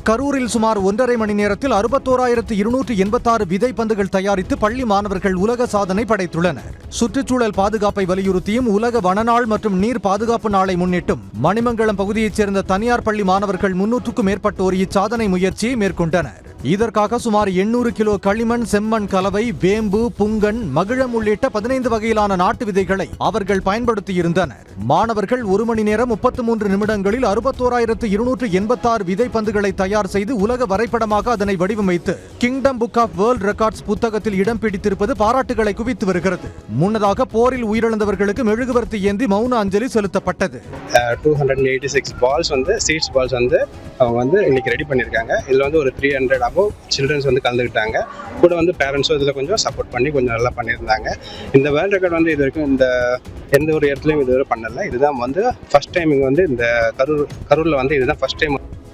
கரூரில் சுமார் 1.5 மணி நேரத்தில் 61,286 விதைப்பந்துகள் தயாரித்து பள்ளி மாணவர்கள் உலக சாதனை படைத்துள்ளனர். சுற்றுச்சூழல் பாதுகாப்பை வலியுறுத்தியும் உலக வனநாள் மற்றும் நீர் பாதுகாப்பு நாளை முன்னிட்டும் மணிமங்கலம் பகுதியைச் சேர்ந்த தனியார் பள்ளி மாணவர்கள் 300க்கும் மேற்பட்டோர் இச்சாதனை முயற்சியை மேற்கொண்டனர். இதற்காக சுமார் 800 கிலோ களிமண், செம்மண் கலவை, வேம்பு, புங்கன், மகிழம் உள்ளிட்ட 15 வகையிலான நாட்டு விதைகளை அவர்கள் பயன்படுத்தியிருந்தனர். மாணவர்கள் 1 மணி நேரம் 33 நிமிடங்களில் 61,286 விதைப்பந்துகளை தயார் செய்து உலக வரைபடமாக அதனை வடிவமைத்து kingdom book of world records புத்தகத்தில் இடம் பிடித்திருப்பது பாராட்டுகளை குவித்து வருகிறது. முன்னதாக போரில் உயிரிழந்தவர்களுக்கு மெழுகுவர்த்தி ஏந்தி மௌன அஞ்சலி செலுத்தப்பட்டது. 286 பால்ஸ் சீட்ஸ் பால்ஸ் அவங்க இன்னைக்கு ரெடி பண்ணியிருக்காங்க. இதில் ஒரு 300 சில்ட்ரன்ஸ் கலந்துக்கிட்டாங்க. கூட பேரண்ட்ஸும் இதில் கொஞ்சம் சப்போர்ட் பண்ணி கொஞ்சம் நல்லா பண்ணியிருந்தாங்க. இந்த வேர்ல்ட் ரெக்கார்ட் இது வரைக்கும் இந்த எந்த ஒரு இடத்துலையும் இதுவரை பண்ணலை. இதுதான் ஃபர்ஸ்ட் டைம் இங்கே இந்த கரூரில் இதுதான் ஃபர்ஸ்ட் டைம்.